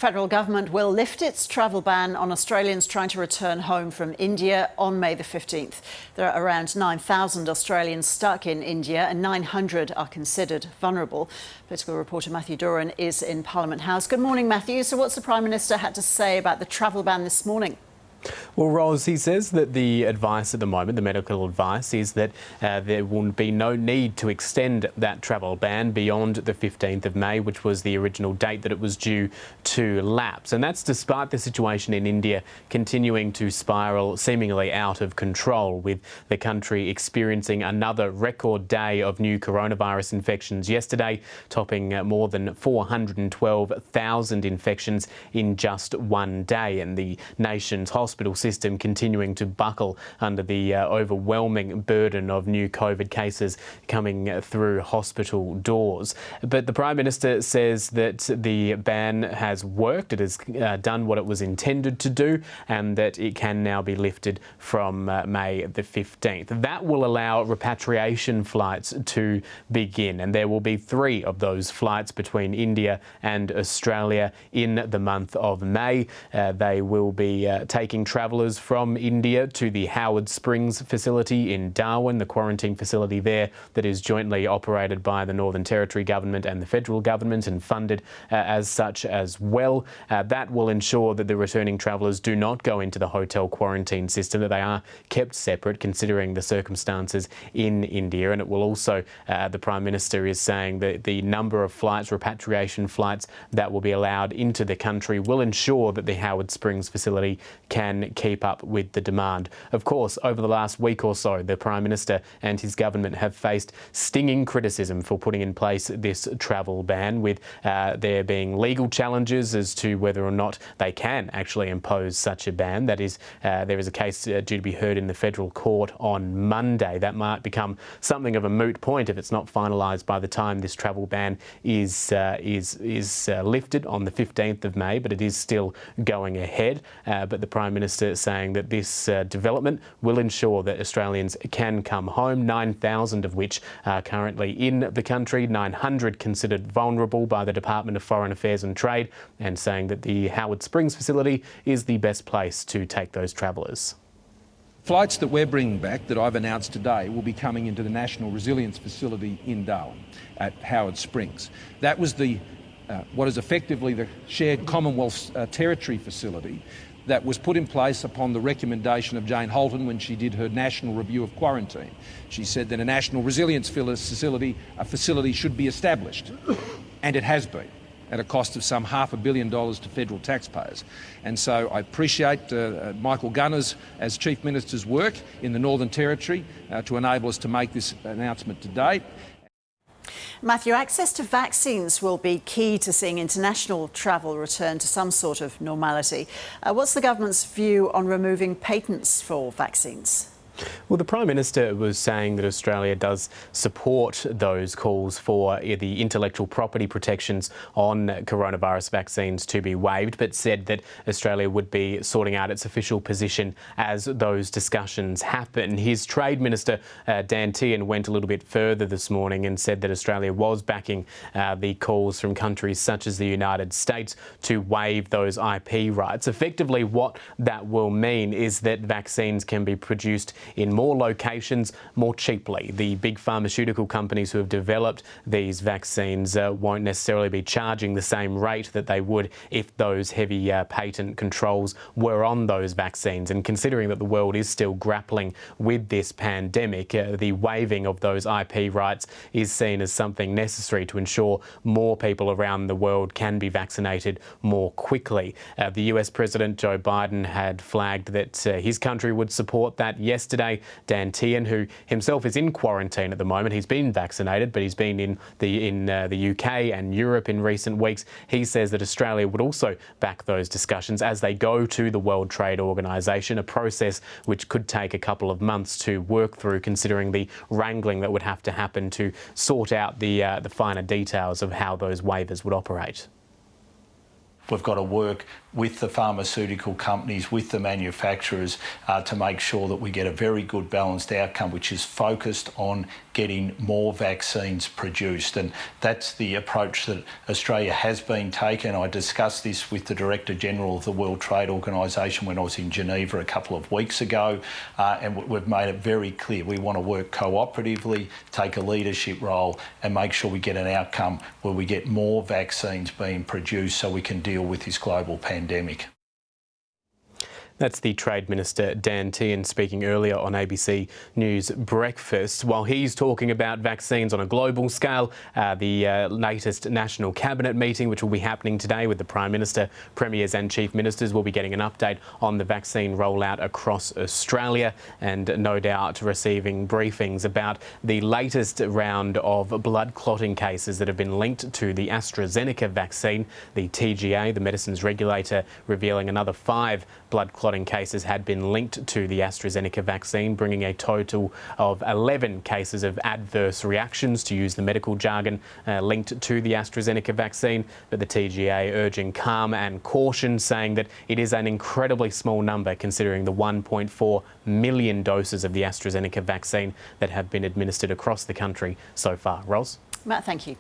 Federal government will lift its travel ban on Australians trying to return home from India on May the 15th. There are around 9,000 Australians stuck in India and 900 are considered vulnerable. Political reporter Matthew Doran is in Parliament House. Good morning, Matthew. So what's the Prime Minister had to say about the travel ban this morning? Well, Ros, he says that the advice at the moment, the medical advice, is that there will be no need to extend that travel ban beyond the 15th of May, which was the original date that it was due to lapse. And that's despite the situation in India continuing to spiral seemingly out of control, with the country experiencing another record day of new coronavirus infections yesterday, topping more than 412,000 infections in just one day. And the nation's hospital system continuing to buckle under the overwhelming burden of new COVID cases coming through hospital doors. But the Prime Minister says that the ban has worked, it has done what it was intended to do, and that it can now be lifted from May the 15th. That will allow repatriation flights to begin, and there will be 3 of those flights between India and Australia in the month of May. They will be taking travellers from India to the Howard Springs facility in Darwin, the quarantine facility there that is jointly operated by the Northern Territory government and the federal government and funded as such as well. That will ensure that the returning travellers do not go into the hotel quarantine system, that they are kept separate considering the circumstances in India. And it will also, the Prime Minister is saying that the number of flights, repatriation flights, that will be allowed into the country will ensure that the Howard Springs facility can keep up with the demand. Of course, over the last week or so, the Prime Minister and his government have faced stinging criticism for putting in place this travel ban, with there being legal challenges as to whether or not they can actually impose such a ban. That is, there is a case due to be heard in the federal court on Monday. That might become something of a moot point if it's not finalised by the time this travel ban is lifted on the 15th of May, but it is still going ahead. But the Prime Minister saying that this development will ensure that Australians can come home, 9,000 of which are currently in the country, 900 considered vulnerable by the Department of Foreign Affairs and Trade, and saying that the Howard Springs facility is the best place to take those travellers. Flights that we're bringing back, that I've announced today, will be coming into the National Resilience Facility in Darwin at Howard Springs. That was what is effectively the shared Commonwealth Territory facility that was put in place upon the recommendation of Jane Holton when she did her national review of quarantine. She said that a National Resilience facility should be established, and it has been, at a cost of some $500 million to federal taxpayers. And so I appreciate Michael Gunner's, as Chief Minister's, work in the Northern Territory to enable us to make this announcement today. Matthew, access to vaccines will be key to seeing international travel return to some sort of normality. What's the government's view on removing patents for vaccines? Well, the Prime Minister was saying that Australia does support those calls for the intellectual property protections on coronavirus vaccines to be waived, but said that Australia would be sorting out its official position as those discussions happen. His Trade Minister, Dan Tehan, went a little bit further this morning and said that Australia was backing the calls from countries such as the United States to waive those IP rights. Effectively, what that will mean is that vaccines can be produced in more locations more cheaply. The big pharmaceutical companies who have developed these vaccines won't necessarily be charging the same rate that they would if those heavy patent controls were on those vaccines. And considering that the world is still grappling with this pandemic, the waiving of those IP rights is seen as something necessary to ensure more people around the world can be vaccinated more quickly. The US President Joe Biden had flagged that his country would support that yesterday. Dan Tehan, who himself is in quarantine at the moment, he's been vaccinated, but he's been in the UK and Europe in recent weeks. He says that Australia would also back those discussions as they go to the World Trade Organisation, a process which could take a couple of months to work through, considering the wrangling that would have to happen to sort out the finer details of how those waivers would operate. we've got to work with the pharmaceutical companies, with the manufacturers, to make sure that we get a very good balanced outcome, which is focused on getting more vaccines produced. And that's the approach that Australia has been taking. I discussed this with the Director General of the World Trade Organisation when I was in Geneva a couple of weeks ago, and we've made it very clear we want to work cooperatively, take a leadership role and make sure we get an outcome where we get more vaccines being produced so we can deal with this global pandemic. That's the Trade Minister Dan Tehan speaking earlier on ABC News Breakfast. While he's talking about vaccines on a global scale, the latest National Cabinet meeting, which will be happening today with the Prime Minister, Premiers and Chief Ministers, will be getting an update on the vaccine rollout across Australia and no doubt receiving briefings about the latest round of blood clotting cases that have been linked to the AstraZeneca vaccine. The TGA, the medicines regulator, revealing another 5 blood clotting cases had been linked to the AstraZeneca vaccine, bringing a total of 11 cases of adverse reactions, to use the medical jargon, linked to the AstraZeneca vaccine. But the TGA urging calm and caution, saying that it is an incredibly small number considering the 1.4 million doses of the AstraZeneca vaccine that have been administered across the country so far. Ros? Matt, thank you.